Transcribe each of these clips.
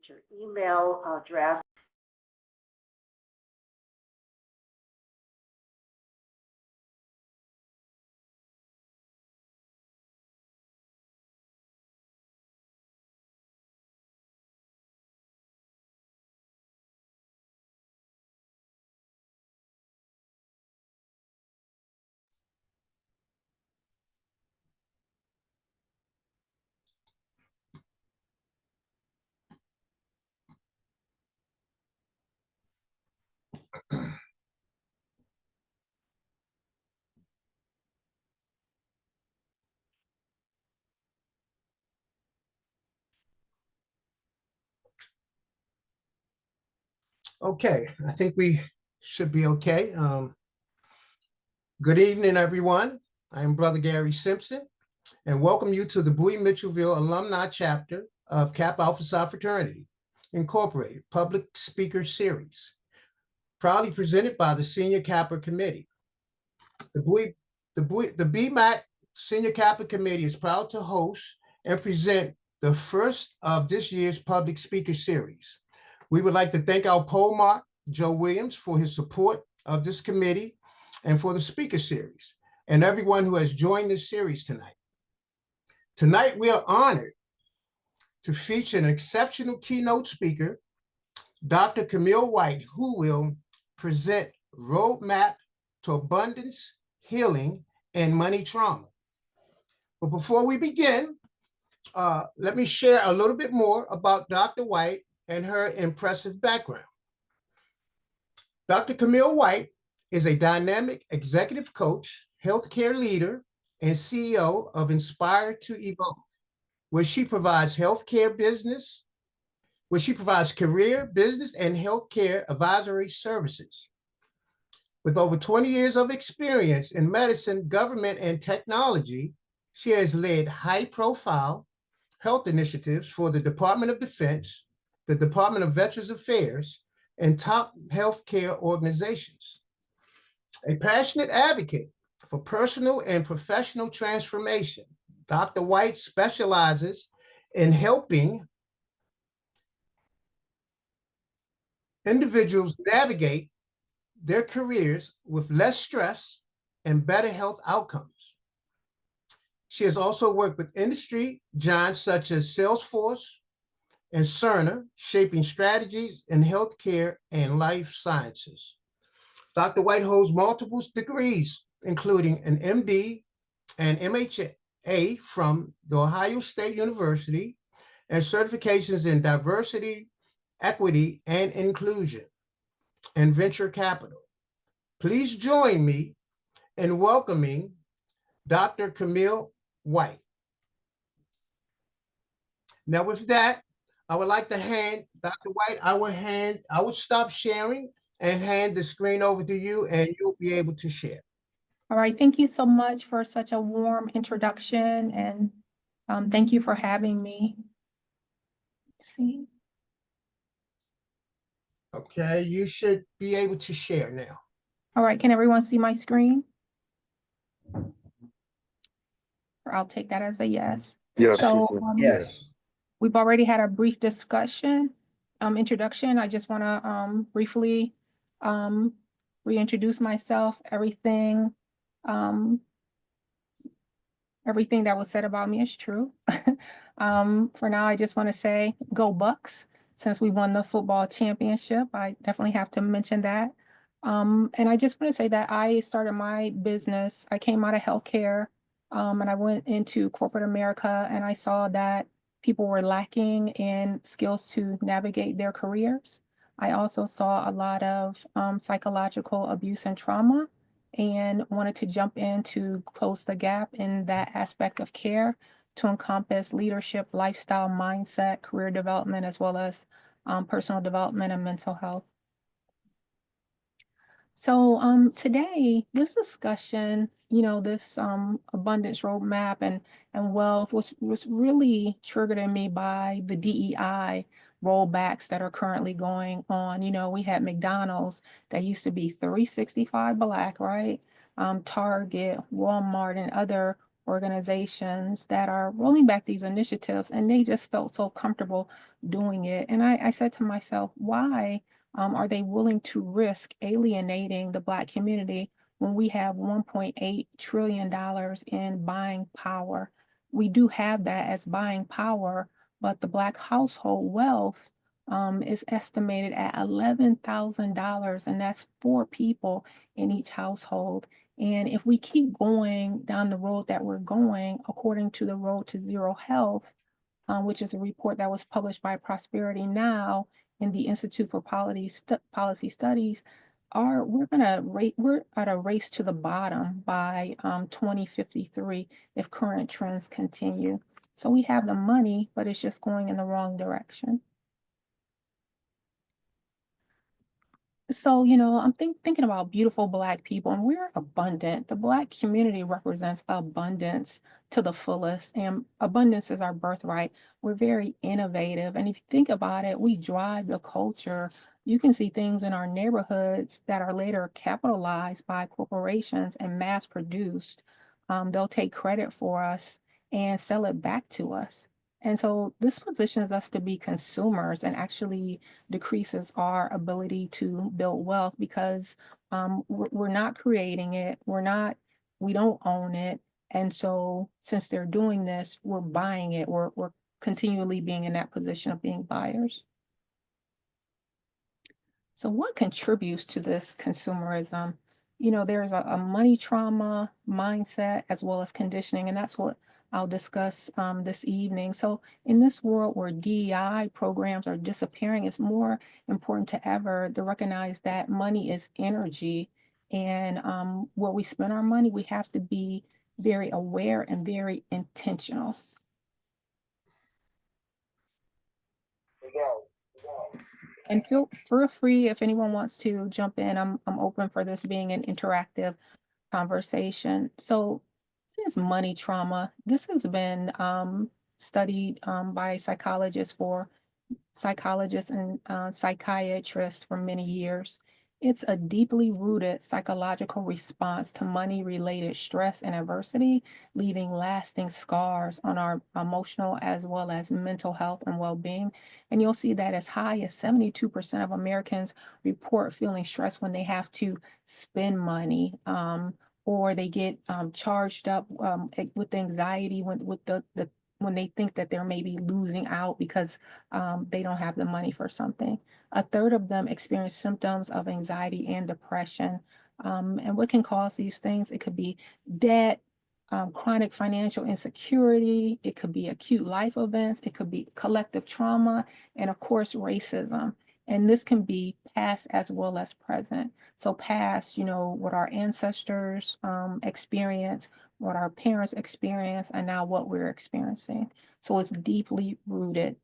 put your email address. Okay, I think we should be okay. Good evening, everyone. I am Brother Gary Simpson, and welcome you to the Bowie Mitchellville Alumni Chapter of Kappa Alpha Psi Fraternity, Incorporated Public Speaker Series, proudly presented by the Senior Kappa Committee. The BMAC Senior Kappa Committee is proud to host and present the first of this year's Public Speaker Series. We would like to thank our poll mark, Joe Williams, for his support of this committee and for the speaker series, and everyone who has joined this series tonight. Tonight, we are honored to feature an exceptional keynote speaker, Dr. Camille White, who will present Roadmap to Abundance, Healing, and Money Trauma. But before we begin, let me share a little bit more about Dr. White and her impressive background. Dr. Camille White is a dynamic executive coach, healthcare leader, and CEO of Inspire to Evolve, where she provides career, business, and healthcare advisory services. With over 20 years of experience in medicine, government, and technology, she has led high-profile health initiatives for the Department of Defense, the Department of Veterans Affairs, and top healthcare organizations. A passionate advocate for personal and professional transformation, Dr. White specializes in helping individuals navigate their careers with less stress and better health outcomes. She has also worked with industry giants such as Salesforce and Cerner, shaping strategies in healthcare and life sciences. Dr. White holds multiple degrees, including an MD and MHA from the Ohio State University, and certifications in diversity, equity, and inclusion, and venture capital. Please join me in welcoming Dr. Camille White. Now with that, I would like to hand Dr. White, I will stop sharing and hand the screen over to you, and you'll be able to share. All right, thank you so much for such a warm introduction, and thank you for having me. Let's see. Okay, you should be able to share now. All right, can everyone see my screen? Or I'll take that as a yes. Yes. So Yes. we've already had a brief discussion, introduction. I just want to briefly reintroduce myself. Everything that was said about me is true. For now, I just want to say go Bucks. Since we won the football championship, I definitely have to mention that. And I just want to say that I started my business. I came out of healthcare, and I went into corporate America, and I saw that people were lacking in skills to navigate their careers. I also saw a lot of psychological abuse and trauma, and wanted to jump in to close the gap in that aspect of care to encompass leadership, lifestyle, mindset, career development, as well as personal development and mental health. So today, this discussion, this abundance roadmap and wealth was really triggered in me by the DEI rollbacks that are currently going on. We had McDonald's that used to be 365 Black, right? Target, Walmart, and other organizations that are rolling back these initiatives, and they just felt so comfortable doing it. And I said to myself, why are they willing to risk alienating the Black community when we have $1.8 trillion in buying power? We do have that as buying power, but the Black household wealth is estimated at $11,000, and that's 4 people in each household. And if we keep going down the road that we're going, according to the Road to Zero Health, which is a report that was published by Prosperity Now in the Institute for Policy Studies, we're at a race to the bottom by 2053 if current trends continue. So we have the money, but it's just going in the wrong direction. So, I'm thinking about beautiful Black people, and we're abundant. The Black community represents abundance to the fullest, and abundance is our birthright. We're very innovative. And if you think about it, we drive the culture. You can see things in our neighborhoods that are later capitalized by corporations and mass produced. They'll take credit for us and sell it back to us. And so this positions us to be consumers and actually decreases our ability to build wealth because we're not creating it. We don't own it. And so since they're doing this, we're buying it. We're continually being in that position of being buyers. So what contributes to this consumerism? There's a money trauma mindset as well as conditioning, and that's what I'll discuss this evening. So in this world where DEI programs are disappearing, it's more important to ever to recognize that money is energy, and where we spend our money, we have to be very aware and very intentional. And feel free if anyone wants to jump in. I'm open for this being an interactive conversation. So this money trauma. This has been studied by psychologists and psychiatrists for many years. It's a deeply rooted psychological response to money-related stress and adversity, leaving lasting scars on our emotional as well as mental health and well-being. And you'll see that as high as 72% of Americans report feeling stressed when they have to spend money, or they get charged up with anxiety when they think that they're maybe losing out because they don't have the money for something. A third of them experience symptoms of anxiety and depression. And what can cause these things? It could be debt, chronic financial insecurity, it could be acute life events, it could be collective trauma, and of course, racism. And this can be past as well as present. So past, what our ancestors experienced, what our parents experienced, and now what we're experiencing. So it's deeply rooted.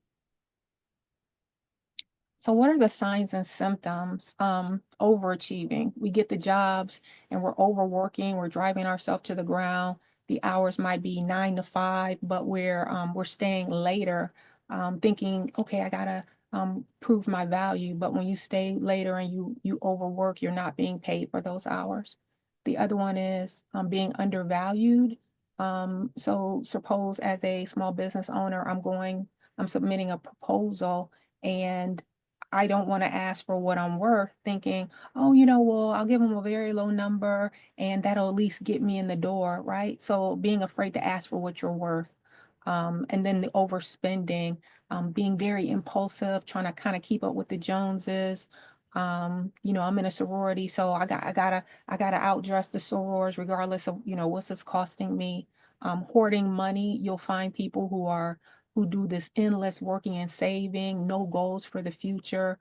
So what are the signs and symptoms? Overachieving. We get the jobs and we're overworking, we're driving ourselves to the ground. The hours might be 9 to 5, but we're staying later, thinking, okay, I gotta prove my value. But when you stay later and you overwork, you're not being paid for those hours. The other one is being undervalued. So suppose as a small business owner, I'm submitting a proposal and I don't want to ask for what I'm worth, thinking, oh, well, I'll give them a very low number and that'll at least get me in the door, right? So being afraid to ask for what you're worth. And then the overspending, being very impulsive, trying to kind of keep up with the Joneses. I'm in a sorority, so I gotta outdress the sorors regardless of, what's this costing me. Hoarding money, you'll find people who do this endless working and saving, no goals for the future.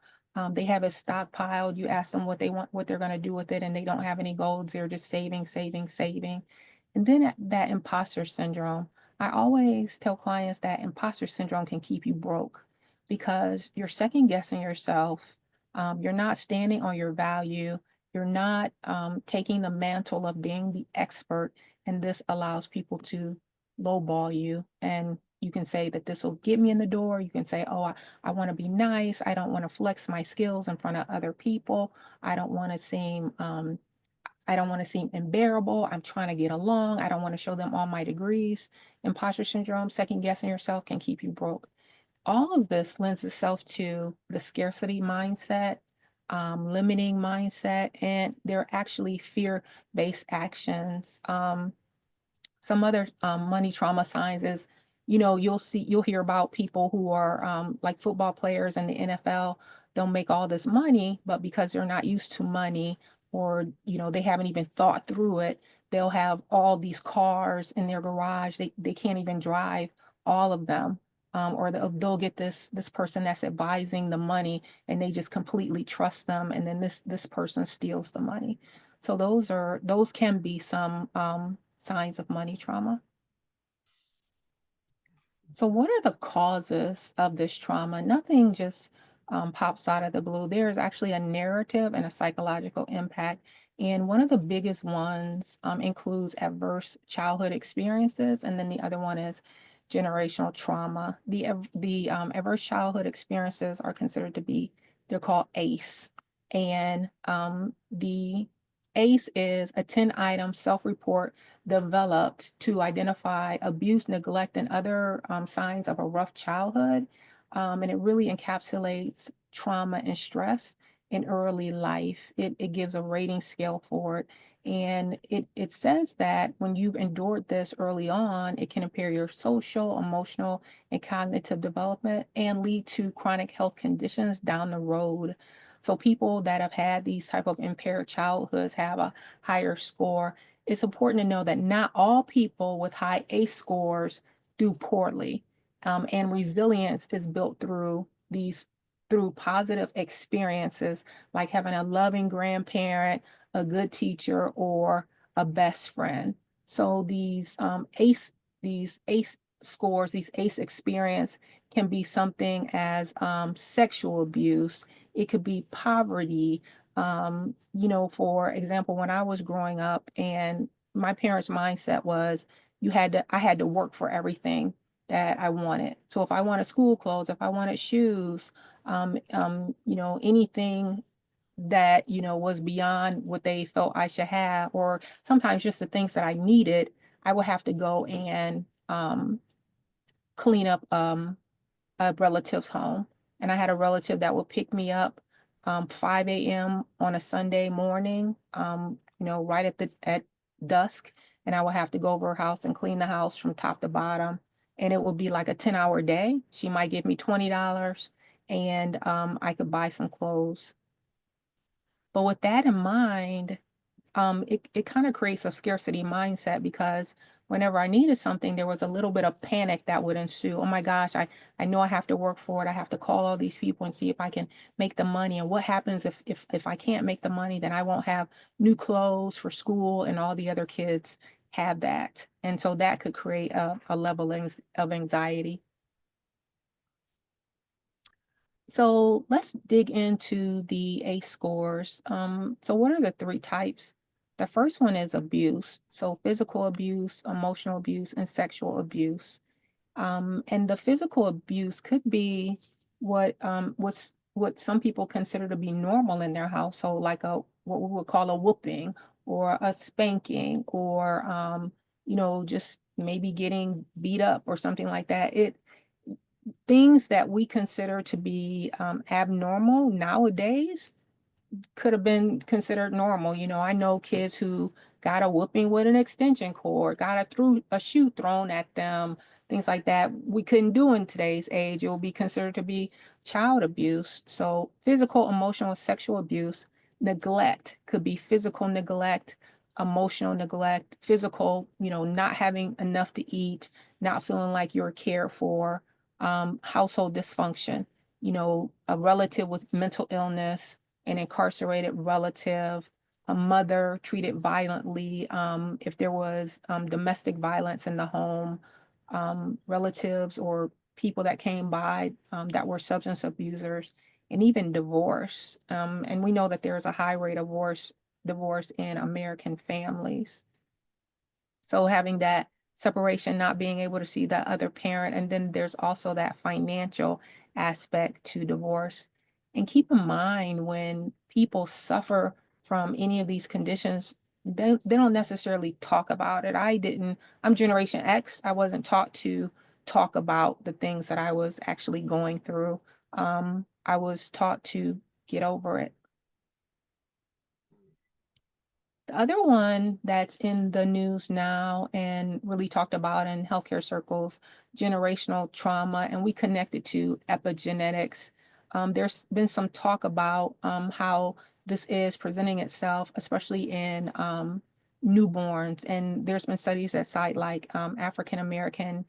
They have it stockpiled. You ask them what they're going to do with it, and they don't have any goals. They're just saving, saving, saving. And then that imposter syndrome. I always tell clients that imposter syndrome can keep you broke because you're second guessing yourself. You're not standing on your value. You're not taking the mantle of being the expert. And this allows people to lowball you, and you can say that this will get me in the door. You can say, oh, I want to be nice. I don't want to flex my skills in front of other people. I don't want to seem I don't want to seem unbearable. I'm trying to get along. I don't want to show them all my degrees. Imposter syndrome, second guessing yourself can keep you broke. All of this lends itself to the scarcity mindset, limiting mindset, and they're actually fear-based actions. Some other money trauma signs is, you'll hear about people who are like football players in the NFL. They'll make all this money, but because they're not used to money, or they haven't even thought through it, they'll have all these cars in their garage. They can't even drive all of them. Or they'll get this person that's advising the money, and they just completely trust them, and then this person steals the money. So those can be some signs of money trauma. So what are the causes of this trauma? Nothing just pops out of the blue. There's actually a narrative and a psychological impact. And one of the biggest ones includes adverse childhood experiences. And then the other one is generational trauma. The adverse childhood experiences are considered to be, they're called ACE. And the ACE is a 10-item self-report developed to identify abuse, neglect, and other signs of a rough childhood. And it really encapsulates trauma and stress in early life. It gives a rating scale for it. And it says that when you've endured this early on, it can impair your social, emotional, and cognitive development and lead to chronic health conditions down the road. So people that have had these type of impaired childhoods have a higher score. It's important to know that not all people with high ACE scores do poorly. And resilience is built through positive experiences, like having a loving grandparent, a good teacher, or a best friend. So these ACE scores, these ACE experience can be something as sexual abuse. It could be poverty. For example, when I was growing up, and my parents' mindset was I had to work for everything that I wanted. So if I wanted school clothes, if I wanted shoes, anything that, was beyond what they felt I should have, or sometimes just the things that I needed, I would have to go and clean up a relative's home. And I had a relative that would pick me up 5 a.m. on a Sunday morning, right at dusk. And I would have to go over her house and clean the house from top to bottom. And it would be like a 10-hour day. She might give me $20, and I could buy some clothes. But with that in mind, it kind of creates a scarcity mindset, because whenever I needed something, there was a little bit of panic that would ensue. Oh my gosh, I know I have to work for it. I have to call all these people and see if I can make the money. And what happens if I can't make the money, then I won't have new clothes for school, and all the other kids have that. And so that could create a level of anxiety. So let's dig into the ACE scores. So what are the three types? The first one is abuse. So physical abuse, emotional abuse, and sexual abuse. And the physical abuse could be what some people consider to be normal in their household, like what we would call a whooping, or a spanking, or just maybe getting beat up or something like that. Things that we consider to be abnormal nowadays could have been considered normal. I know kids who got a whooping with an extension cord, got a shoe thrown at them, things like that. We couldn't do in today's age. It will be considered to be child abuse. So physical, emotional, sexual abuse. Neglect could be physical neglect, emotional neglect, physical, not having enough to eat, not feeling like you're cared for, household dysfunction, a relative with mental illness, an incarcerated relative, a mother treated violently, if there was domestic violence in the home, relatives or people that came by that were substance abusers, and even divorce. And we know that there's a high rate of divorce in American families. So having that separation, not being able to see that other parent, and then there's also that financial aspect to divorce. And keep in mind, when people suffer from any of these conditions, they don't necessarily talk about it. I'm Generation X. I wasn't taught to talk about the things that I was actually going through. I was taught to get over it. The other one that's in the news now and really talked about in healthcare circles, generational trauma, and we connect it to epigenetics. There's been some talk about how this is presenting itself, especially in newborns. And there's been studies that cite like African American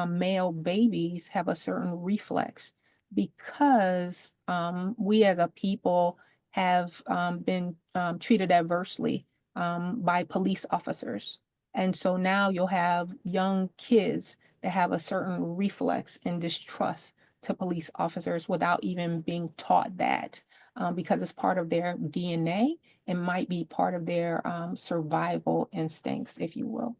male babies have a certain reflex because we as a people have been treated adversely by police officers. And so now you'll have young kids that have a certain reflex and distrust to police officers without even being taught that because it's part of their DNA and might be part of their survival instincts, if you will.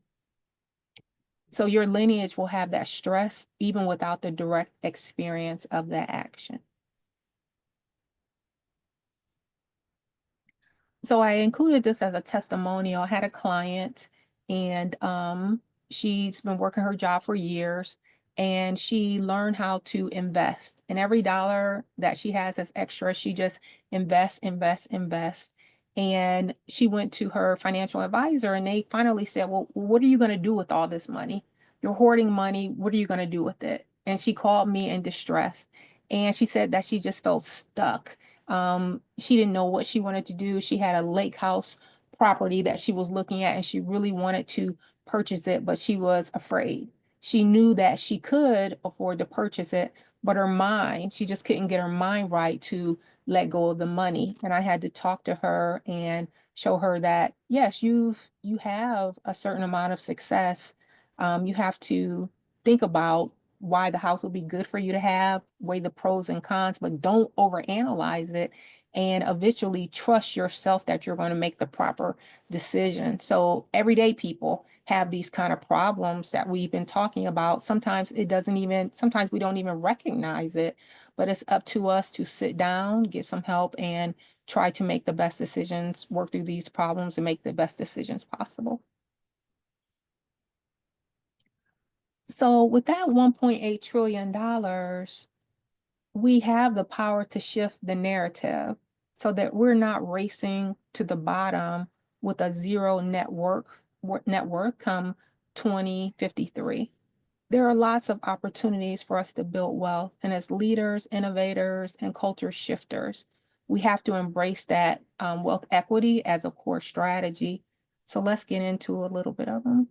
So your lineage will have that stress even without the direct experience of that action. So I included this as a testimonial. I had a client and she's been working her job for years and she learned how to invest. And every dollar that she has as extra, she just invests. And she went to her financial advisor and they finally said, well, what are you going to do with all this money? You're hoarding money. What are you going to do with it? And she called me in distress. And she said that she just felt stuck. She didn't know what she wanted to do. She had a lake house property that she was looking at and she really wanted to purchase it, but she was afraid. She knew that she could afford to purchase it, but her mind, she just couldn't get her mind right to let go of the money. And I had to talk to her and show her that, yes, you have a certain amount of success. You have to think about why the house will be good for you to have, weigh the pros and cons, but don't overanalyze it and eventually trust yourself that you're going to make the proper decision. So everyday people have these kind of problems that we've been talking about. Sometimes sometimes we don't even recognize it, but it's up to us to sit down, get some help, and try to make the best decisions, work through these problems and make the best decisions possible. So with that $1.8 trillion, we have the power to shift the narrative so that we're not racing to the bottom with a zero net worth come 2053. There are lots of opportunities for us to build wealth, and as leaders, innovators, and culture shifters, we have to embrace that wealth equity as a core strategy. So let's get into a little bit of them.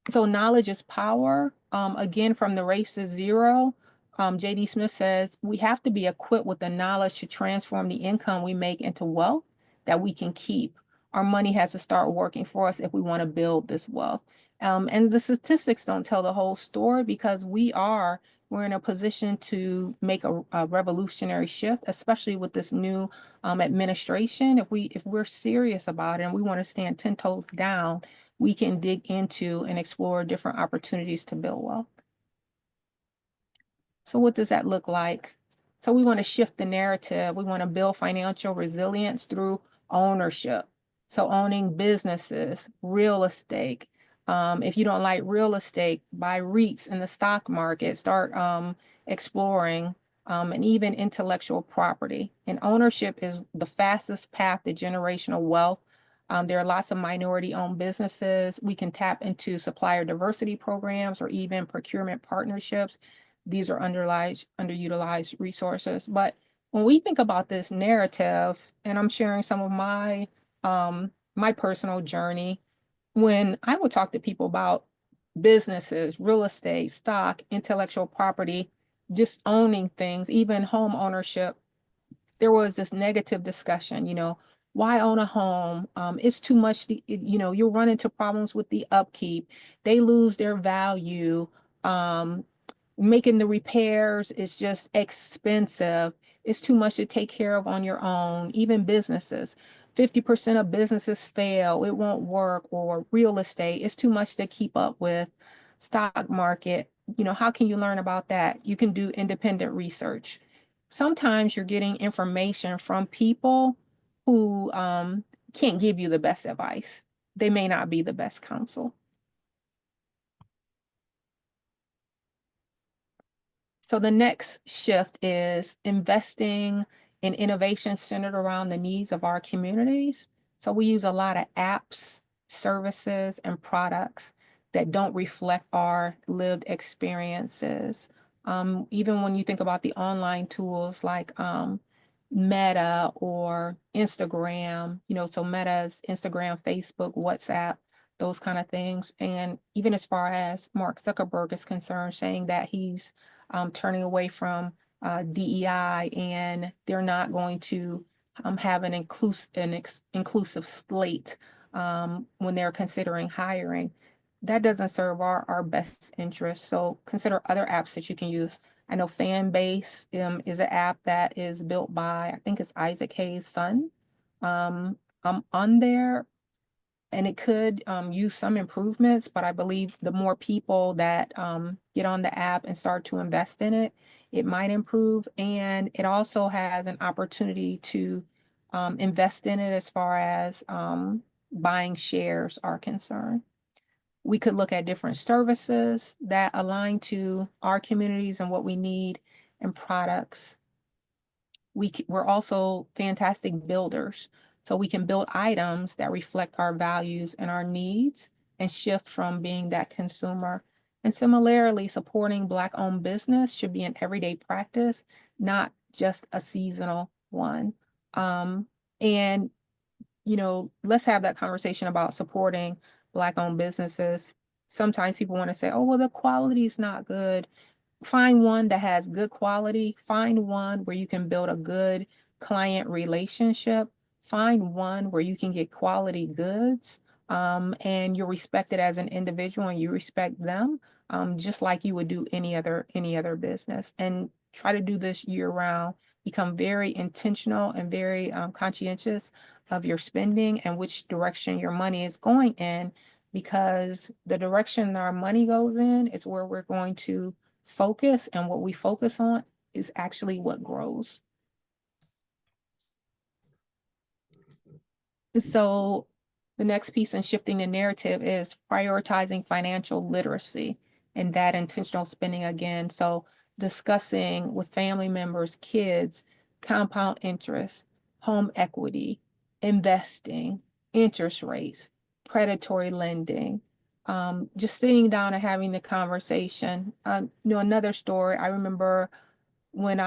So knowledge is power. Again, from the race to zero, J.D. Smith says we have to be equipped with the knowledge to transform the income we make into wealth that we can keep. Our money has to start working for us if we want to build this wealth. And the statistics don't tell the whole story because we're in a position to make a revolutionary shift, especially with this new administration. If we're serious about it and we want to stand 10 toes down, we can dig into and explore different opportunities to build wealth. So what does that look like? So we want to shift the narrative. We want to build financial resilience through ownership. So owning businesses, real estate. If you don't like real estate, buy REITs in the stock market, start exploring, and even intellectual property. And ownership is the fastest path to generational wealth. There are lots of minority-owned businesses. We can tap into supplier diversity programs or even procurement partnerships. These are underutilized resources. But when we think about this narrative, and I'm sharing some of my personal journey, when I would talk to people about businesses, real estate, stock, intellectual property, just owning things, even home ownership, there was this negative discussion, why own a home? It's too much, you'll run into problems with the upkeep. They lose their value. Making the repairs is just expensive. It's too much to take care of on your own. Even businesses, 50% of businesses fail. It won't work. Or real estate, it's too much to keep up with. Stock market, how can you learn about that? You can do independent research. Sometimes you're getting information from people who can't give you the best advice. They may not be the best counsel. So the next shift is investing in innovation centered around the needs of our communities. So we use a lot of apps, services, and products that don't reflect our lived experiences. Even when you think about the online tools like Meta or Instagram, so Meta's Instagram, Facebook, WhatsApp, those kind of things. And even as far as Mark Zuckerberg is concerned, saying that he's turning away from DEI, and they're not going to have an inclusive slate when they're considering hiring. That doesn't serve our best interest. So consider other apps that you can use. I know Fanbase is an app that is built by, I think it's Isaac Hayes' son. I'm on there, and it could use some improvements, but I believe the more people that get on the app and start to invest in it, it might improve. And it also has an opportunity to invest in it as far as buying shares are concerned. We could look at different services that align to our communities and what we need, and products. We're also fantastic builders. So we can build items that reflect our values and our needs and shift from being that consumer. And similarly, supporting Black-owned business should be an everyday practice, not just a seasonal one. And let's have that conversation about supporting Black-owned businesses. Sometimes people want to say, oh, well, the quality is not good. Find one that has good quality. Find one where you can build a good client relationship. Find one where you can get quality goods, and you're respected as an individual and you respect them, just like you would do any other business. And try to do this year round. Become very intentional and very conscientious of your spending and which direction your money is going in, because the direction our money goes in is where we're going to focus, and what we focus on is actually what grows. So the next piece in shifting the narrative is prioritizing financial literacy and that intentional spending again. So discussing with family members, kids, compound interest, home equity, investing, interest rates, predatory lending, just sitting down and having the conversation. Another story, I remember when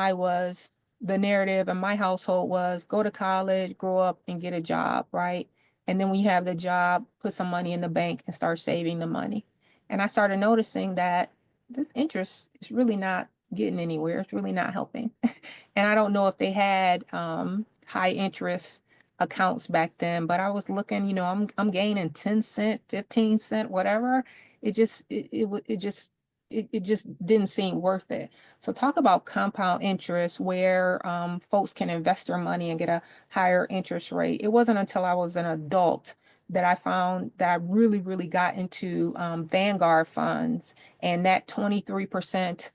the narrative in my household was go to college, grow up, and get a job, right? And then when you have the job, put some money in the bank and start saving the money. And I started noticing that this interest is really not getting anywhere. It's really not helping. And I don't know if they had high interest accounts back then, but I was looking, I'm gaining 10 cent, 15 cent, whatever. It just didn't seem worth it. So talk about compound interest where folks can invest their money and get a higher interest rate. It wasn't until I was an adult that I found that I really, really got into Vanguard funds and that 23%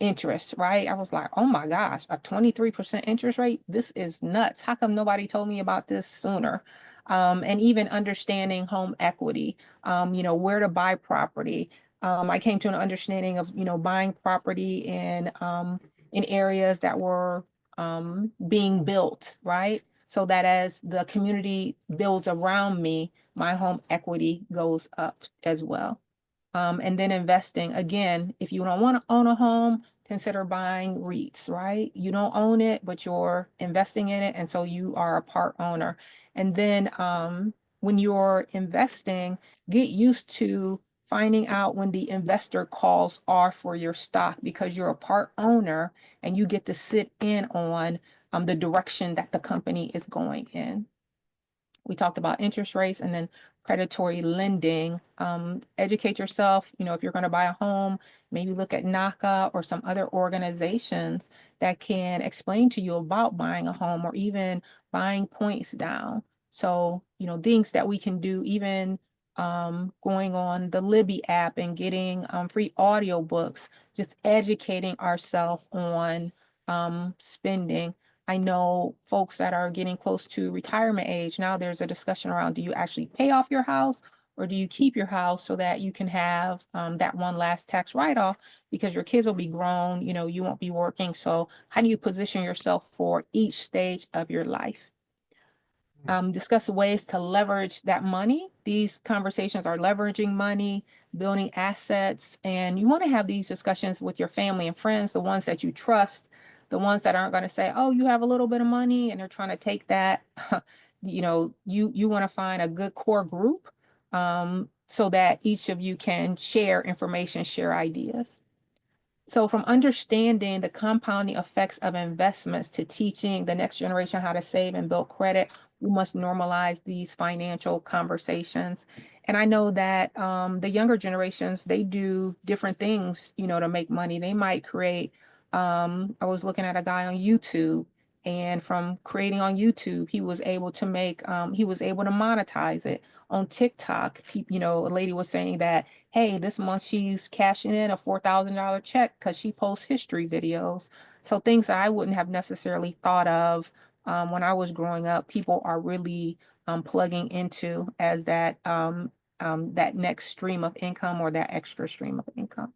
interest, right? I was like, oh my gosh, a 23% interest rate? This is nuts. How come nobody told me about this sooner? And even understanding home equity, where to buy property. I came to an understanding of, buying property in areas that were being built, right? So that as the community builds around me, my home equity goes up as well. And then investing, again, if you don't want to own a home, consider buying REITs, right? You don't own it, but you're investing in it. And so you are a part owner. And then when you're investing, get used to finding out when the investor calls are for your stock, because you're a part owner and you get to sit in on the direction that the company is going in. We talked about interest rates and then predatory lending. Educate yourself, if you're going to buy a home, maybe look at NACA or some other organizations that can explain to you about buying a home or even buying points down. So, things that we can do, even going on the Libby app and getting free audiobooks, just educating ourselves on spending. I know folks that are getting close to retirement age. Now there's a discussion around, do you actually pay off your house or do you keep your house so that you can have that one last tax write-off because your kids will be grown, you won't be working. So how do you position yourself for each stage of your life? Discuss ways to leverage that money. These conversations are leveraging money, building assets, and you want to have these discussions with your family and friends, the ones that you trust, the ones that aren't going to say, oh, you have a little bit of money and they're trying to take that. You want to find a good core group so that each of you can share information, share ideas. So from understanding the compounding effects of investments to teaching the next generation how to save and build credit, we must normalize these financial conversations. And I know that the younger generations, they do different things, to make money. They might create, I was looking at a guy on YouTube, and from creating on YouTube, he was able to monetize it. On TikTok, a lady was saying that, hey, this month she's cashing in a $4,000 check because she posts history videos. So things that I wouldn't have necessarily thought of when I was growing up, people are really plugging into as that next stream of income or that extra stream of income.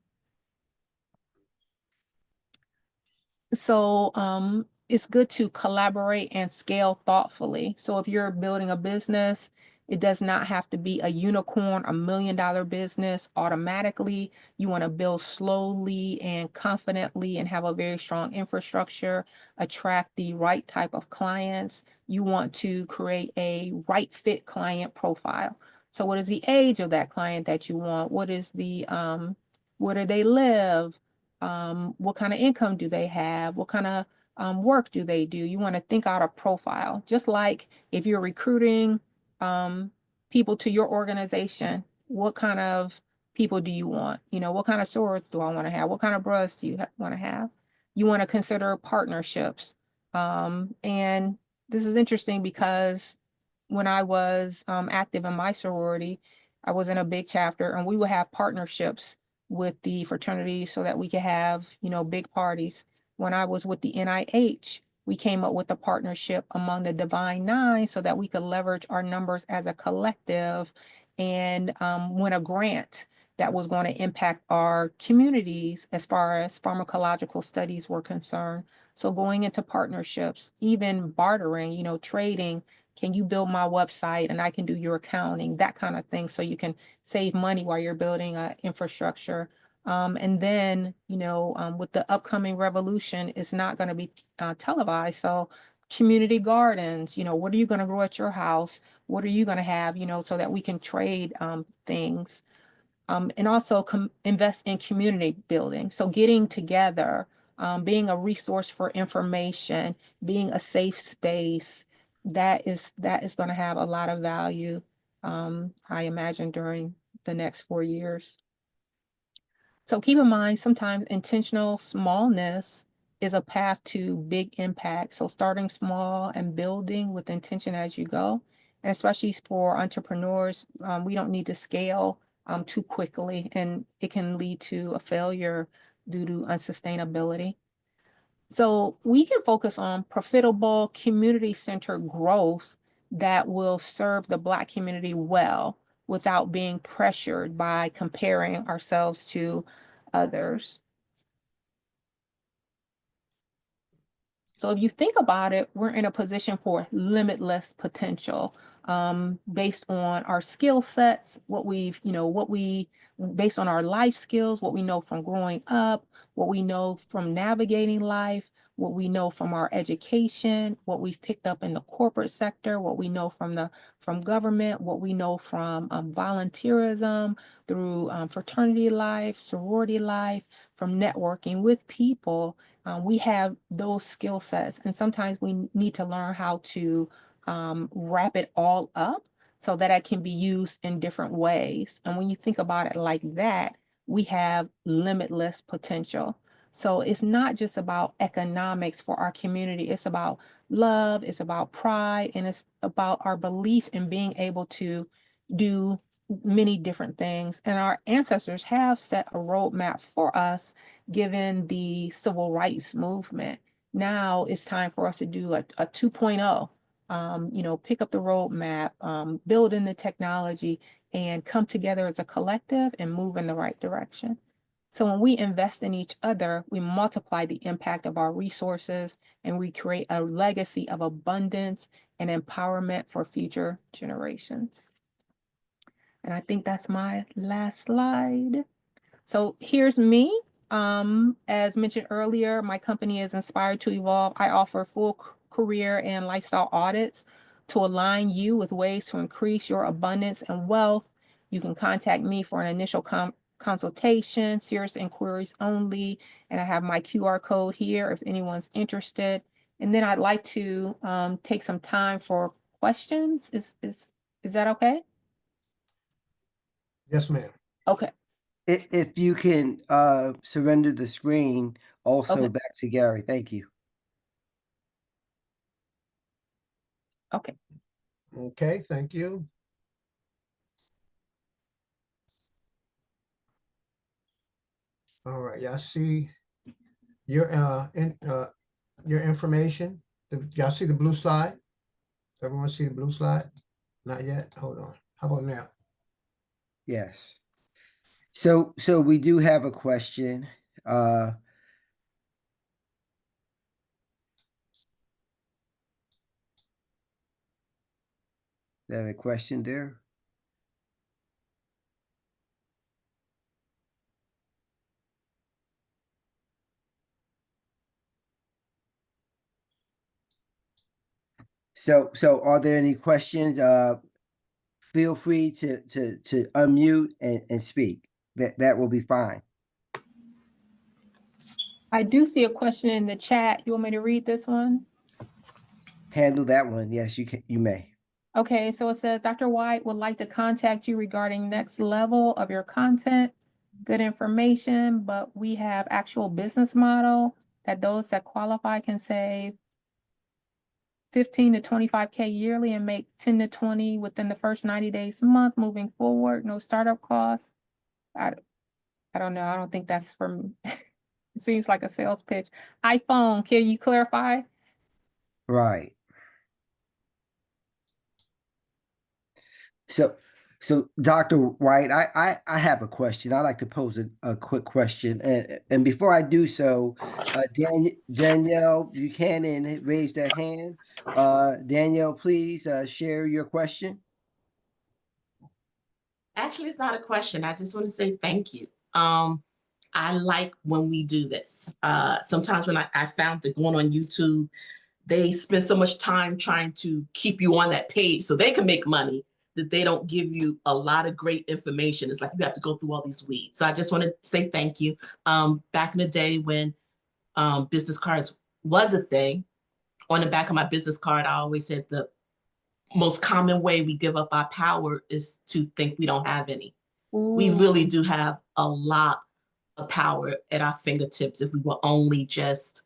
So it's good to collaborate and scale thoughtfully. So if you're building a business, it does not have to be a unicorn, $1 million business automatically. You want to build slowly and confidently and have a very strong infrastructure, attract the right type of clients. You want to create a right fit client profile. So what is the age of that client that you want? What is the, where do they live? What kind of income do they have? What kind of work do they do? You want to think out a profile. Just like if you're recruiting people to your organization, what kind of people do you want? What kind of swords do I want to have? What kind of bras do you want to have? You want to consider partnerships. And this is interesting because when I was active in my sorority, I was in a big chapter and we would have partnerships with the fraternity so that we could have, big parties. When I was with the NIH, we came up with a partnership among the Divine Nine so that we could leverage our numbers as a collective and win a grant that was going to impact our communities as far as pharmacological studies were concerned. So going into partnerships, even bartering, trading, can you build my website and I can do your accounting, that kind of thing. So you can save money while you're building infrastructure. And then, with the upcoming revolution, it's not going to be televised. So community gardens, what are you going to grow at your house? What are you going to have, so that we can trade things. And also invest in community building. So getting together, being a resource for information, being a safe space, that is going to have a lot of value, I imagine, during the next 4 years. So keep in mind, sometimes intentional smallness is a path to big impact. So starting small and building with intention as you go. And especially for entrepreneurs, we don't need to scale too quickly, and it can lead to a failure due to unsustainability. So we can focus on profitable community-centered growth that will serve the Black community well without being pressured by comparing ourselves to others. So if you think about it, we're in a position for limitless potential based on our skill sets, based on our life skills, what we know from growing up, what we know from navigating life, what we know from our education, what we've picked up in the corporate sector, what we know from government, what we know from volunteerism, through fraternity life, sorority life, from networking with people. We have those skill sets, and sometimes we need to learn how to wrap it all up so that it can be used in different ways. And when you think about it like that, we have limitless potential. So it's not just about economics for our community. It's about love, it's about pride, and it's about our belief in being able to do many different things. And our ancestors have set a roadmap for us given the civil rights movement. Now it's time for us to do a 2.0, pick up the roadmap, build in the technology, and come together as a collective and move in the right direction. So when we invest in each other, we multiply the impact of our resources and we create a legacy of abundance and empowerment for future generations. And I think that's my last slide. So here's me. As mentioned earlier, my company is Inspired to Evolve. I offer full career and lifestyle audits to align you with ways to increase your abundance and wealth. You can contact me for an initial consultation, serious inquiries only, and I have my QR code here if anyone's interested. And then I'd like to take some time for questions. Is that okay? Yes, ma'am. Okay. If you can surrender the screen also Okay. back to Gary. Thank you. Okay. Okay, thank you. All right, y'all see your your information. Y'all see the blue slide? Everyone see the blue slide? Not yet. Hold on. How about now? Yes. So we do have a question. That a question there? So are there any questions? Feel free to unmute and speak. That will be fine. I do see a question in the chat. You want me to read this one? Handle that one. Yes, you can. You may. Okay, so it says, Dr. White would like to contact you regarding next level of your content. Good information, but we have actual business model that those that qualify can save 15 to 25K yearly and make 10 to 20 within the first 90 days a month moving forward, no startup costs. I don't know. I don't think that's from, it seems like a sales pitch. iPhone, can you clarify? Right. So Dr. White, I have a question. I'd like to pose a quick question. And before I do so, Danielle Buchanan raised her hand. Danielle, please share your question. Actually, it's not a question. I just want to say thank you. I like when we do this. Sometimes when I found that going on YouTube, they spend so much time trying to keep you on that page so they can make money that they don't give you a lot of great information. It's like you have to go through all these weeds. So I just want to say thank you. Back in the day when business cards was a thing, on the back of my business card, I always said the most common way we give up our power is to think we don't have any. Ooh. We really do have a lot of power at our fingertips if we will only just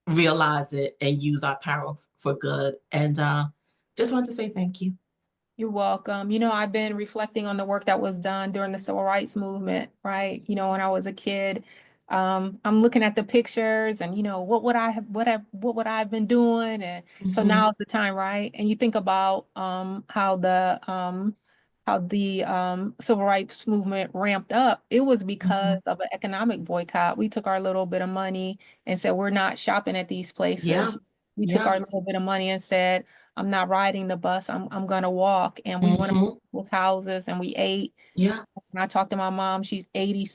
realize it and use our power for good. And just want to say thank you. You're welcome. I've been reflecting on the work that was done during the civil rights movement, right? When I was a kid, I'm looking at the pictures and, what would I have been doing? And so now's the time, right? And you think about how the civil rights movement ramped up. It was because of an economic boycott. We took our little bit of money and said, we're not shopping at these places. Yeah. We took our little bit of money and said, I'm not riding the bus. I'm gonna walk. And we went to people's houses and we ate. Yeah. And I talked to my mom. She's 80,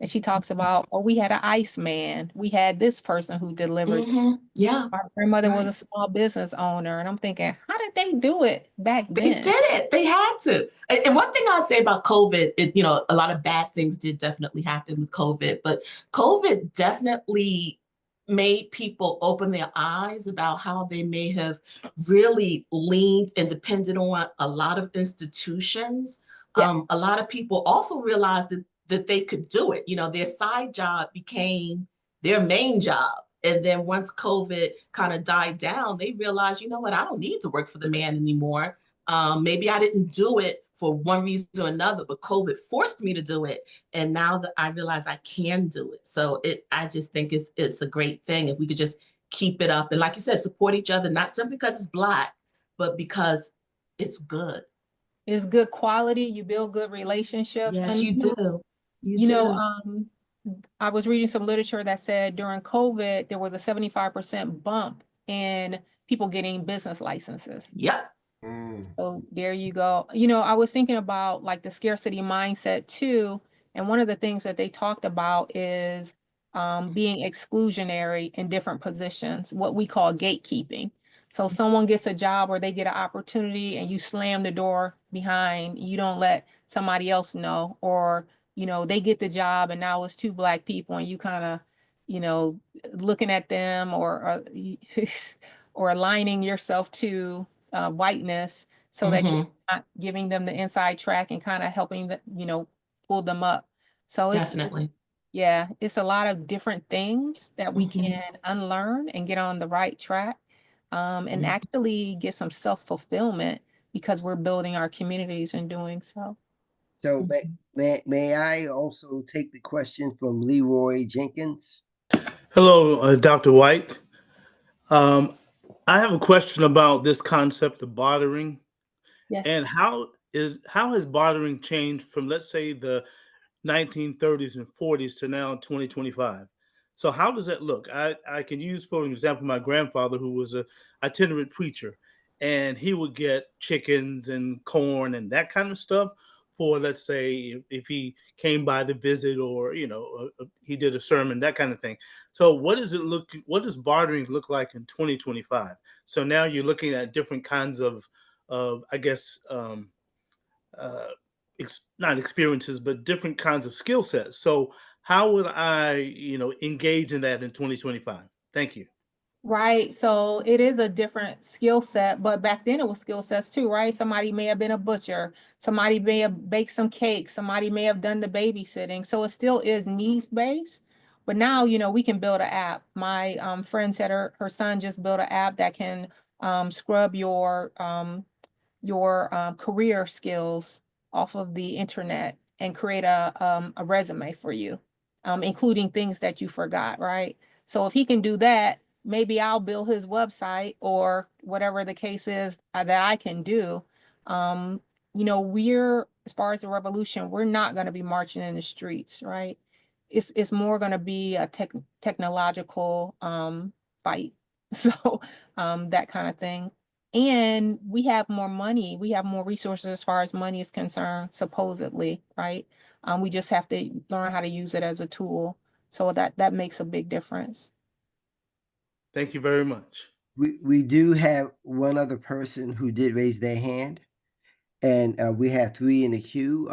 and she talks about, oh, we had an Iceman. We had this person who delivered. Yeah. My grandmother was a small business owner, and I'm thinking, how did they do it back then? They did it. They had to. And one thing I'll say about COVID, a lot of bad things did definitely happen with COVID, but COVID definitely made people open their eyes about how they may have really leaned and depended on a lot of institutions. Yeah. A lot of people also realized that they could do it. Their side job became their main job. And then once COVID kind of died down, they realized, you know what, I don't need to work for the man anymore. Maybe I didn't do it for one reason or another, but COVID forced me to do it. And now that I realize I can do it. So I just think it's a great thing if we could just keep it up. And like you said, support each other, not simply because it's Black, but because it's good. It's good quality. You build good relationships. Yes, And you do. I was reading some literature that said during COVID, there was a 75% bump in people getting business licenses. Yep. So there you go. I was thinking about like the scarcity mindset too. And one of the things that they talked about is being exclusionary in different positions, what we call gatekeeping. So someone gets a job or they get an opportunity and you slam the door behind, you don't let somebody else know, or, they get the job and now it's two Black people and you kind of, looking at them or aligning yourself to whiteness so that you're not giving them the inside track and kind of helping pull them up. So Definitely. it's a lot of different things that we can unlearn and get on the right track, and actually get some self-fulfillment because we're building our communities and doing so. So may I also take the question from Leroy Jenkins? Hello, Dr. White. I have a question about this concept of bartering, and Yes. how has bartering changed from, let's say, the 1930s and 40s to now 2025? So how does that look? I can use, for example, my grandfather, who was a itinerant preacher, and he would get chickens and corn and that kind of stuff for, let's say, if he came by to visit, or he did a sermon, that kind of thing. So what does bartering look like in 2025? So now you're looking at different kinds of I guess uh, not experiences, but different kinds of skill sets. So how would I, engage in that in 2025? Thank you. Right. So it is a different skill set, but back then it was skill sets too, right? Somebody may have been a butcher, somebody may have baked some cakes, somebody may have done the babysitting. So it still is needs based. But now, we can build an app. My friend said her son just built an app that can scrub your career skills off of the internet and create a resume for you, including things that you forgot, right? So if he can do that, maybe I'll build his website or whatever the case is that I can do. As far as the revolution, we're not going to be marching in the streets, right? It's more going to be a technological fight. So that kind of thing. And we have more money, we have more resources as far as money is concerned, supposedly, right? We just have to learn how to use it as a tool. So that makes a big difference. Thank you very much. We do have one other person who did raise their hand, and we have 3 in the queue.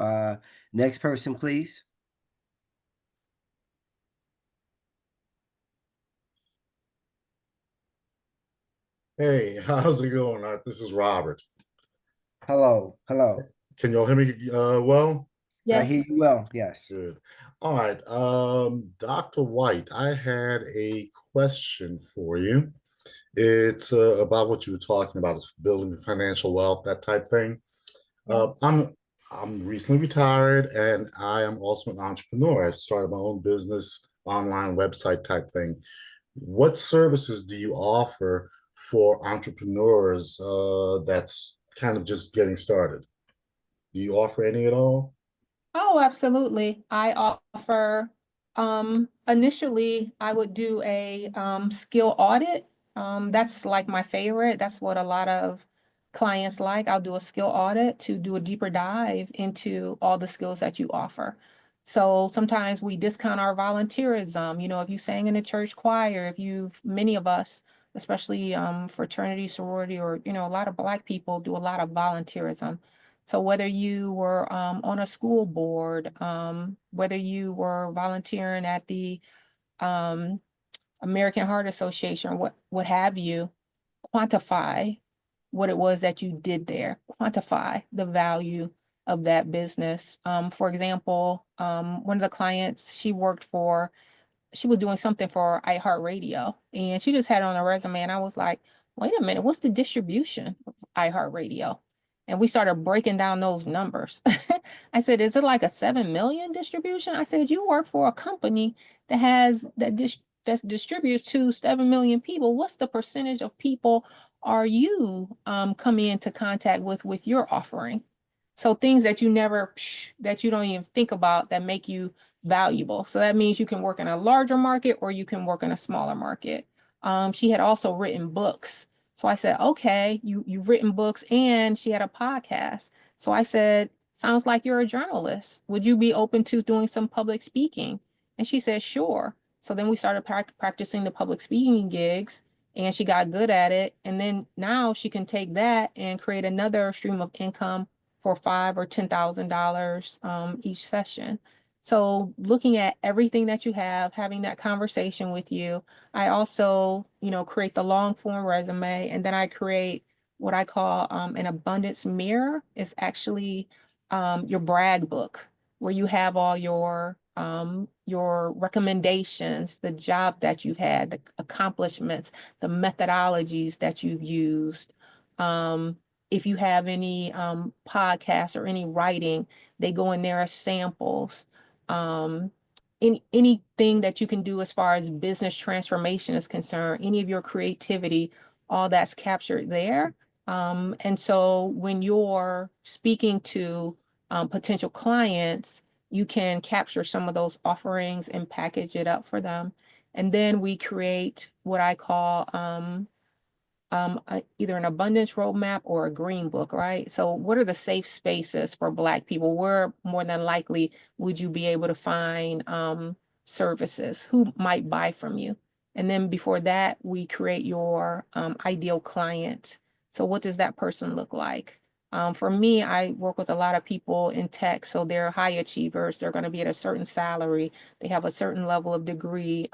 Next person, please. Hey, how's it going? This is Robert. Hello. Can y'all hear me well? I hear Yes. you well. Yes. Good. All right. Dr. White, I had a question for you. It's about what you were talking about, is building financial wealth, that type thing. Yes. I'm recently retired, and I am also an entrepreneur. I've started my own business, online website type thing. What services do you offer for entrepreneurs that's kind of just getting started? Do you offer any at all? Oh, absolutely. I offer, initially, I would do a skill audit. That's like my favorite. That's what a lot of clients like. I'll do a skill audit to do a deeper dive into all the skills that you offer. So sometimes we discount our volunteerism. If you sang in the church choir, many of us, especially fraternity, sorority, or, a lot of Black people do a lot of volunteerism. So whether you were on a school board, whether you were volunteering at the American Heart Association, what have you, quantify what it was that you did there, quantify the value of that business. For example, one of the clients she was doing something for iHeartRadio, and she just had it on her resume, and I was like, wait a minute, what's the distribution of iHeartRadio? And we started breaking down those numbers. I said, is it like a 7 million distribution? I said, you work for a company that has that distributes to 7 million people. What's the percentage of people are you coming into contact with your offering? So things that you never, that you don't even think about that make you valuable. So that means you can work in a larger market or you can work in a smaller market. She had also written books. So I said, okay, you've written books, and she had a podcast. So I said, sounds like you're a journalist. Would you be open to doing some public speaking? And she said, sure. So then we started practicing the public speaking gigs, and she got good at it. And then now she can take that and create another stream of income for $5,000 or $10,000 each session. So looking at everything that you have, having that conversation with you, I also, create the long form resume, and then I create what I call an abundance mirror. It's actually your brag book, where you have all your recommendations, the job that you've had, the accomplishments, the methodologies that you've used. If you have any podcasts or any writing, they go in there as samples. Anything that you can do as far as business transformation is concerned, any of your creativity, all that's captured there. And so when you're speaking to potential clients, you can capture some of those offerings and package it up for them. And then we create what I call either an abundance roadmap or a green book, right? So what are the safe spaces for Black people? Where more than likely would you be able to find services? Who might buy from you? And then before that, we create your ideal client. So what does that person look like? For me, I work with a lot of people in tech, so they're high achievers. They're going to be at a certain salary. They have a certain level of degree.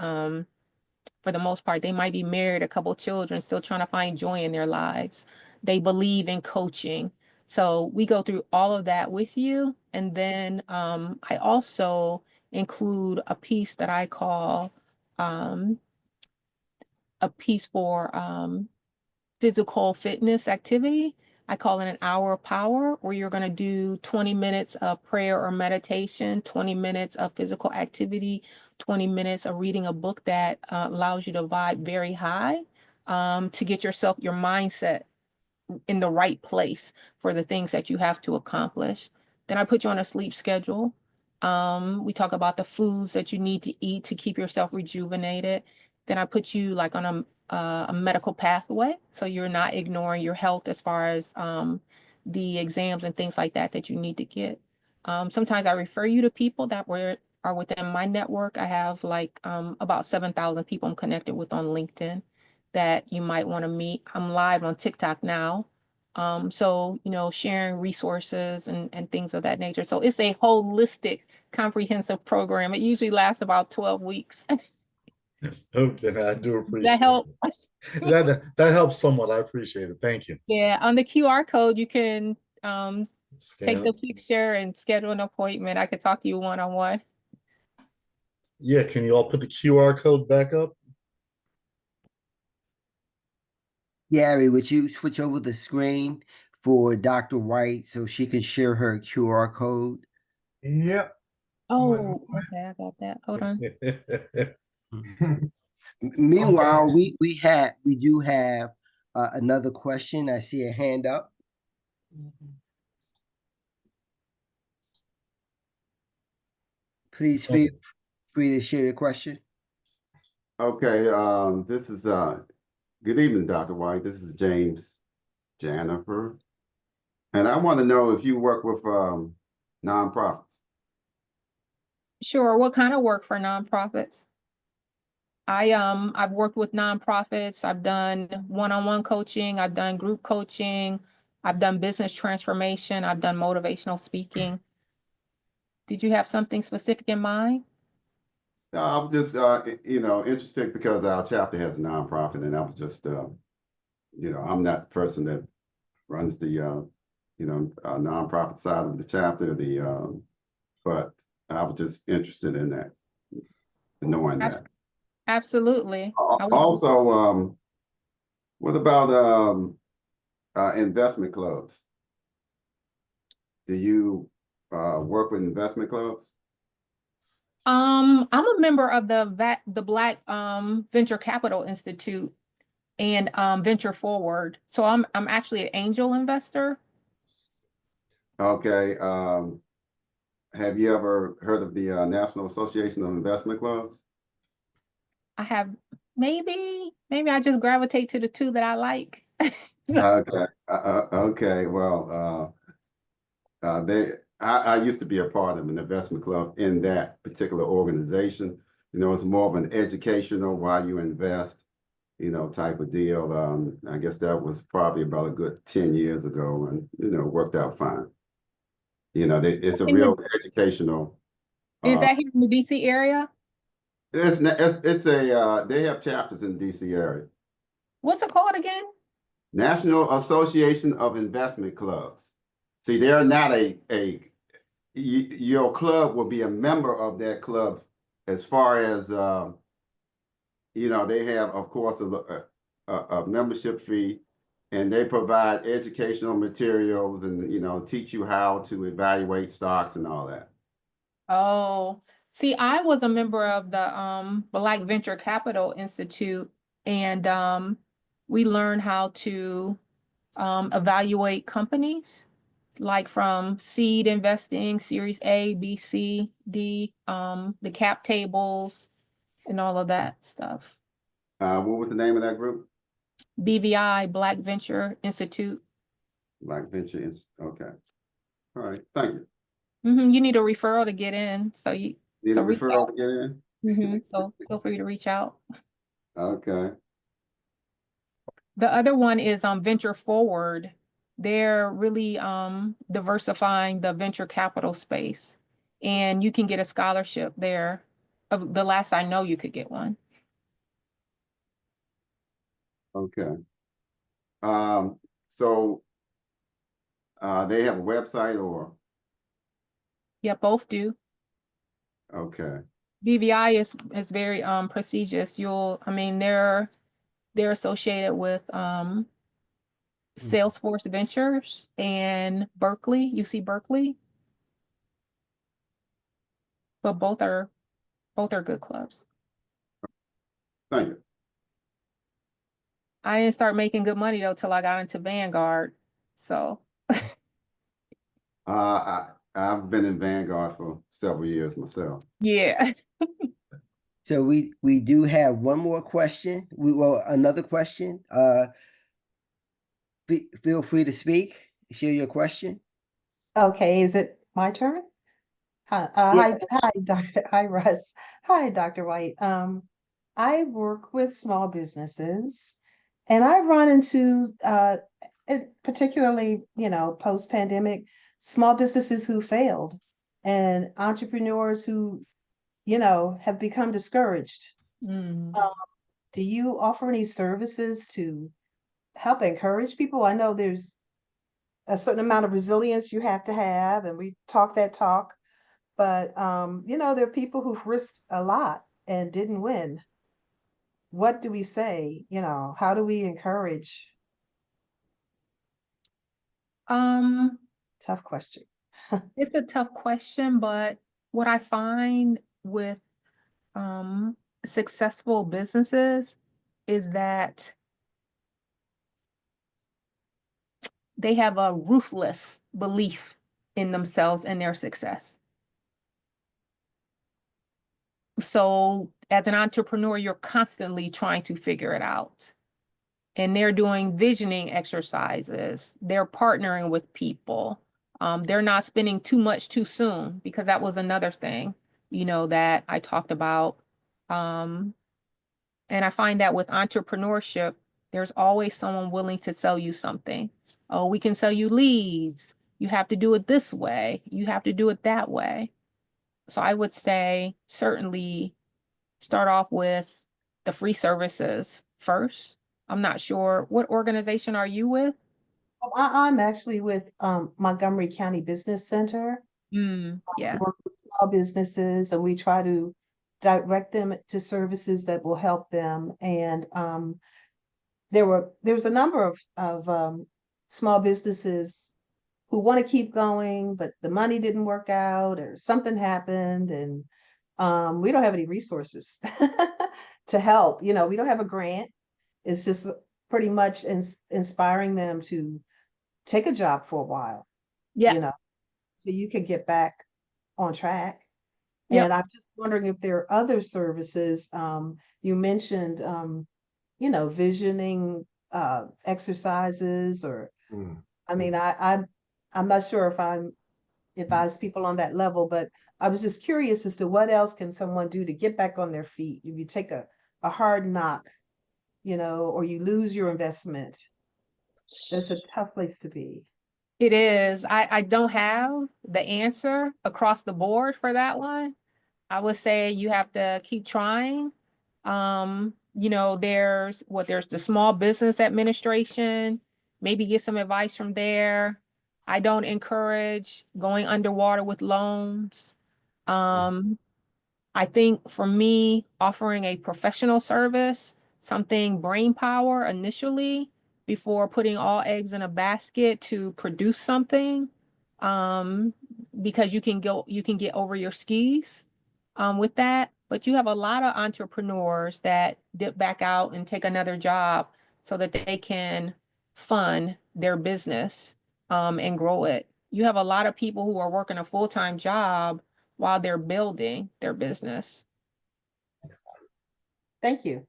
For the most part, they might be married, a couple children, still trying to find joy in their lives. They believe in coaching. So we go through all of that with you. And then I also include a piece that I call a piece for physical fitness activity. I call it an hour of power, where you're going to do 20 minutes of prayer or meditation, 20 minutes of physical activity, 20 minutes of reading a book that allows you to vibe very high, to get your mindset in the right place for the things that you have to accomplish. Then I put you on a sleep schedule. We talk about the foods that you need to eat to keep yourself rejuvenated. Then I put you like on a medical pathway, so you're not ignoring your health as far as the exams and things like that you need to get. Sometimes I refer you to people that are within my network. I have like about 7,000 people I'm connected with on LinkedIn that you might want to meet. I'm live on TikTok now. So, sharing resources and things of that nature. So it's a holistic, comprehensive program. It usually lasts about 12 weeks. Okay, I do appreciate That help? that helps somewhat. I appreciate it. Thank you. Yeah, on the QR code, you can take Scan the it. picture and schedule an appointment. I could talk to you one-on-one. Yeah, can you all put the QR code back up? Gary, would you switch over the screen for Dr. White so she can share her QR code? Yep. Oh, okay, I got that. Hold on. Meanwhile, we do have another question. I see a hand up. Please feel free to share your question. Okay, this is good evening, Dr. White. This is James Jennifer. And I want to know if you work with nonprofits. Sure. What kind of work for nonprofits? I've worked with nonprofits. I've done one-on-one coaching. I've done group coaching. I've done business transformation. I've done motivational speaking. Did you have something specific in mind? I'm just interested because our chapter has a nonprofit, and I was just I'm not the person that runs the nonprofit side of the chapter, but I was just interested in that, knowing that. Absolutely. Also, what about investment clubs? do you work with investment clubs? I'm a member of the Black Venture Capital Institute and Venture Forward. So I'm actually an angel investor. Okay. Have you ever heard of the National Association of Investment Clubs? I have maybe I just gravitate to the two that I like. Okay. Okay. Well, I used to be a part of an investment club in that particular organization. You know, it's more of an educational why you invest, you know, type of deal. I guess that was probably about a good 10 years ago, and you know, worked out fine. You know, it's a real educational. Is that here in the DC area? It's a they have chapters in the DC area. What's it called again? National Association of Investment Clubs. See, they're not your club will be a member of that club as far as you know, they have, of course, a membership fee, and they provide educational materials and, you know, teach you how to evaluate stocks and all that. Oh, see, I was a member of the Black Venture Capital Institute, and we learned how to evaluate companies, like from seed investing, Series A, B, C, D, the cap tables, and all of that stuff. What was the name of that group? BVI, Black Venture Institute. Black Venture. Okay. All right. Thank you. You need a referral to get in, so Need a reach referral out. to get in? So feel free to reach out. Okay. The other one is Venture Forward. They're really diversifying the venture capital space, and you can get a scholarship there. Of the last I know, you could get one. Okay. So they have a website or Yeah, both do. okay. BVI is very prestigious. I mean, they're associated with Salesforce Ventures and Berkeley, UC Berkeley. But both are good clubs. Thank you. I didn't start making good money though till I got into Vanguard. So I've been in Vanguard for several years myself. yeah. So we do have one more question. Another question. Feel free to speak. Share your question. Okay, is it my turn? Hi, hi, Dr. Hi, Russ. Hi, Dr. White. I work with small businesses, and I run into, particularly, you know, post-pandemic, small businesses who failed and entrepreneurs who, you know, have become discouraged. Mm. Do you offer any services to help encourage people? I know there's a certain amount of resilience you have to have, and we talk that talk. But you know, there are people who've risked a lot and didn't win. What do we say? You know, how do we encourage? Um, Tough question. it's a tough question, but what I find with successful businesses is that they have a ruthless belief in themselves and their success. So as an entrepreneur, you're constantly trying to figure it out. And they're doing visioning exercises. They're partnering with people. They're not spending too much too soon, because that was another thing, you know, that I talked about. And I find that with entrepreneurship, there's always someone willing to sell you something. Oh, we can sell you leads. You have to do it this way. You have to do it that way. So I would say certainly start off with the free services first. I'm not sure, what organization are you with? I'm actually with Montgomery County Business Center. Yeah. Work with small businesses, and we try to direct them to services that will help them. And there's a number of small businesses who want to keep going, but the money didn't work out or something happened, and we don't have any resources to help. You know, we don't have a grant. It's just pretty much inspiring them to take a job for a while, Yeah. you know, so you can get back on track. Yep. And I'm just wondering if there are other services. You mentioned, you know, visioning exercises, or I mean, I'm not sure if I'm advise people on that level, but I was just curious as to what else can someone do to get back on their feet if you take a hard knock, you know, or you lose your investment. That's a tough place to be. It is. I don't have the answer across the board for that one. I would say you have to keep trying. You know, there's the Small Business Administration, maybe get some advice from there. I don't encourage going underwater with loans. Um, I think for me, offering a professional service, something brain power initially before putting all eggs in a basket to produce something, um, because you can get over your skis with that. But you have a lot of entrepreneurs that dip back out and take another job so that they can fund their business and grow it. You have a lot of people who are working a full-time job while they're building their business. Thank you.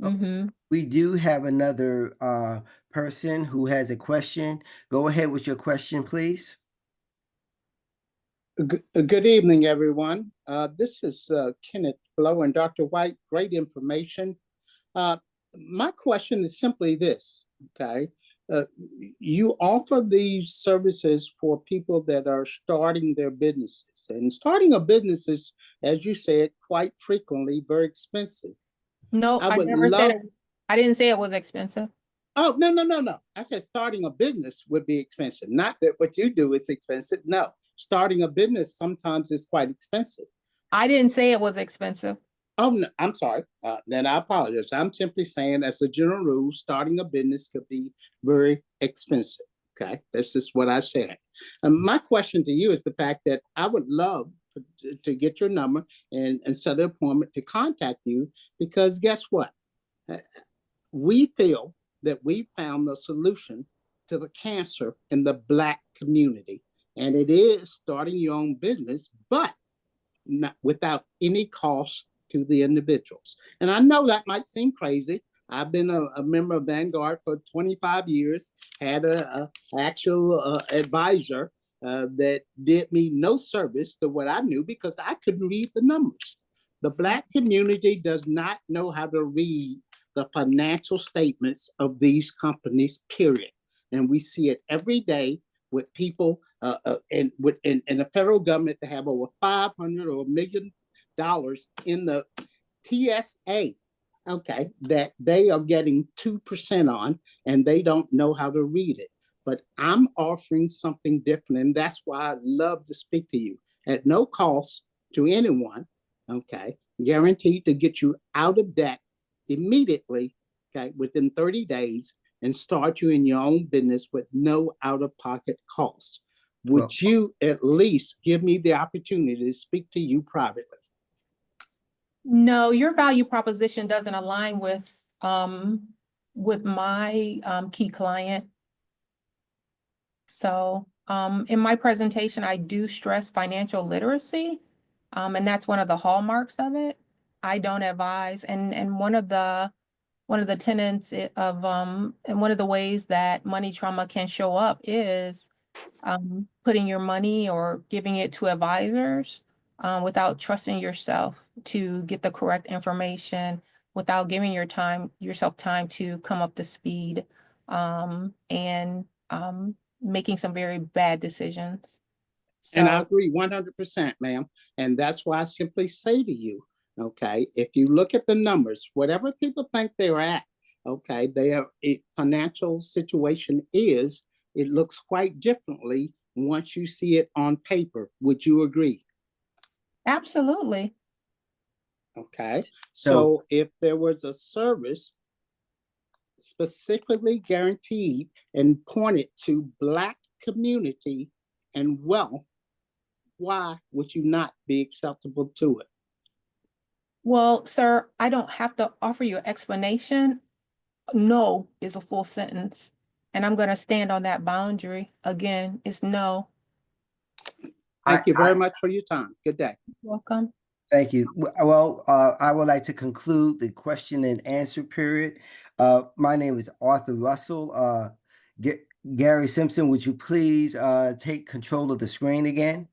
Mm-hmm. We do have another person who has a question. Go ahead with your question, please. Good evening, everyone. This is Kenneth Blow and Dr. White. Great information. My question is simply this, okay? You offer these services for people that are starting their businesses. And starting a business is, as you said, quite frequently very expensive. No, I I would never said love. it. I didn't say it was expensive. Oh, no. I said starting a business would be expensive. Not that what you do is expensive. No, starting a business sometimes is quite expensive. I didn't say it was expensive. Oh, no, I'm sorry. Then I apologize. I'm simply saying, as a general rule, starting a business could be very expensive. Okay, this is what I said. My question to you is the fact that I would love to get your number and set an appointment to contact you, because guess what? We feel that we found the solution to the cancer in the Black community. And it is starting your own business, but not without any cost to the individuals. And I know that might seem crazy. I've been a member of Vanguard for 25 years, had a actual advisor that did me no service to what I knew because I couldn't read the numbers. The Black community does not know how to read the financial statements of these companies, period. And we see it every day with people in the federal government that have over 500 or $1 million in the TSA, okay, that they are getting 2% on, and they don't know how to read it. But I'm offering something different, and that's why I love to speak to you at no cost to anyone, okay, guaranteed to get you out of debt immediately, okay, within 30 days, and start you in your own business with no out-of-pocket costs. Would you at least give me the opportunity to speak to you privately? No, your value proposition doesn't align with my key client. So in my presentation, I do stress financial literacy, and that's one of the hallmarks of it. I don't advise, and one of the tenets of and one of the ways that money trauma can show up is putting your money or giving it to advisors without trusting yourself to get the correct information, without giving yourself time to come up to speed, and making some very bad decisions. And I So agree 100%, ma'am. And that's why I simply say to you, okay, if you look at the numbers, whatever people think they're at, okay, their financial situation is, it looks quite differently once you see it on paper. Would you agree? absolutely. Okay. So if there was a service specifically guaranteed and pointed to Black community and wealth, why would you not be acceptable to it? Well, sir, I don't have to offer you an explanation. No is a full sentence. And I'm going to stand on that boundary. Again, it's no. Thank you very much for your time. Good day. Welcome. Thank you. Well, I would like to conclude the question and answer period. My name is Arthur Russell. Gary Simpson, would you please take control of the screen again?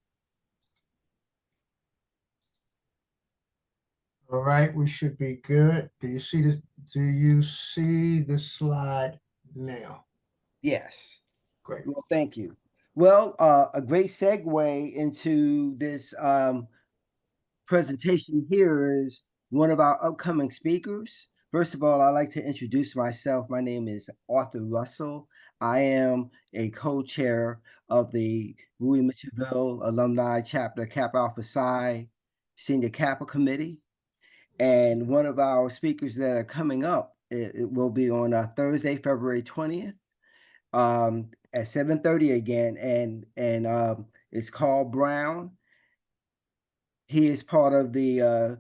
All right, we should be good. Do you see this? Do you see the slide now? Yes. Great. Well, thank you. Well, a great segue into this presentation here is one of our upcoming speakers. First of all, I'd like to introduce myself. My name is Arthur Russell. I am a co-chair of the Bowie Mitchellville Alumni Chapter Kappa Alpha Psi Senior Kappa Committee. And one of our speakers that are coming up, it will be on Thursday, February 20th at 7:30 again. And it's called Brown. He is part of the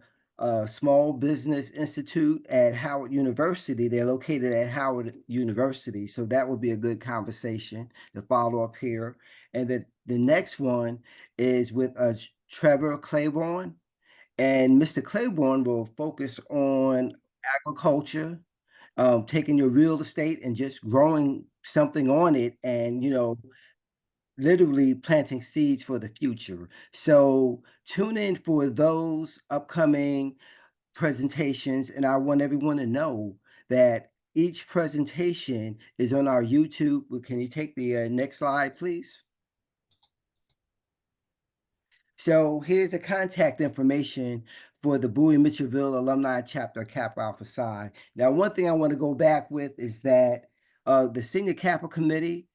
Small Business Institute at Howard University. They're located at Howard University. So that would be a good conversation to follow up here. And the next one is with Trevor Claiborne. And Mr. Claiborne will focus on agriculture, taking your real estate and just growing something on it and, literally planting seeds for the future. So tune in for those upcoming presentations. And I want everyone to know that each presentation is on our YouTube. Can you take the next slide, please? So here's the contact information for the Bowie Mitchellville Alumni Chapter Kappa Alpha Psi. Now, one thing I want to go back with is that the Senior Kappa Committee,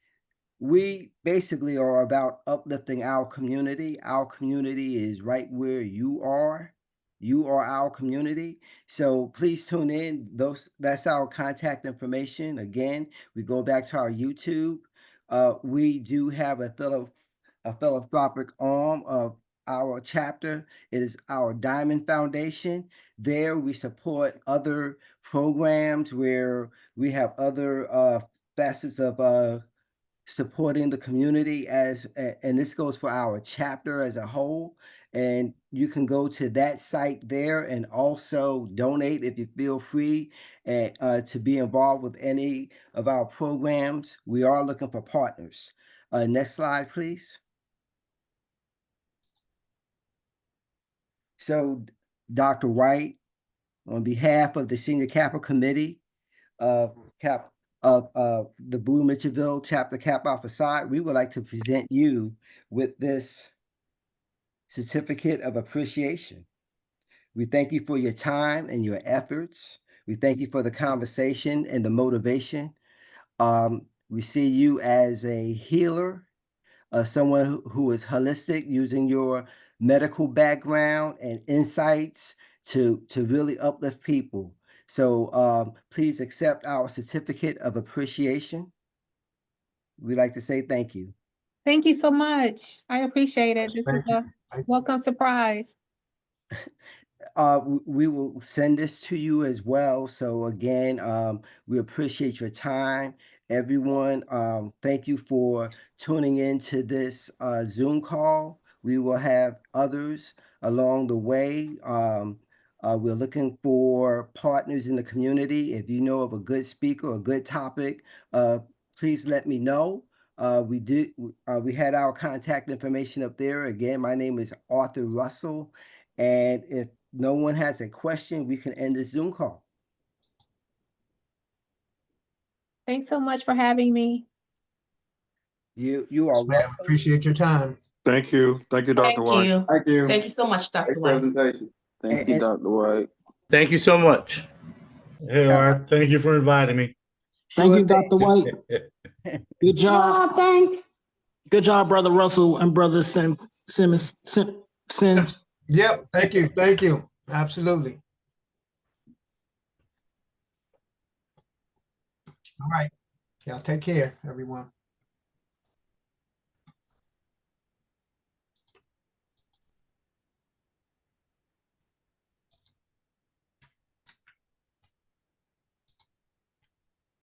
we basically are about uplifting our community. Our community is right where you are. You are our community. So please tune in. That's our contact information. Again, we go back to our YouTube. We do have a philanthropic arm of our chapter. It is our Diamond Foundation. There we support other programs where we have other facets of supporting the community and this goes for our chapter as a whole. And you can go to that site there and also donate if you feel free to be involved with any of our programs. We are looking for partners. Next slide, please. So, Dr. White, on behalf of the Senior Kappa Committee of the Bowie Mitchellville Chapter Kappa Alpha Psi, we would like to present you with this certificate of appreciation. We thank you for your time and your efforts. We thank you for the conversation and the motivation. We see you as a healer, someone who is holistic, using your medical background and insights to really uplift people. So please accept our certificate of appreciation. We'd like to say thank you. Thank you so much. I appreciate it. This is a welcome surprise. We will send this to you as well. So again, we appreciate your time. Everyone, thank you for tuning into this Zoom call. We will have others along the way. We're looking for partners in the community. If you know of a good speaker or a good topic, please let me know. We had our contact information up there. Again, my name is Arthur Russell. And if no one has a question, we can end this Zoom call. Thanks so much for having me. You are welcome. Appreciate your time. Thank you. Thank you, Dr. Thank White. you. Thank you. Thank you so much, Dr. Great White. presentation. Thank you, Dr. White. Thank you so much. Hey, Art, thank you for inviting me. Thank Sure you, thing. Dr. White. Good job. Thanks. Good job, Brother Russell and Brother Simmons. Yep. Thank you. Thank you. Absolutely. All right. Y'all take care, everyone.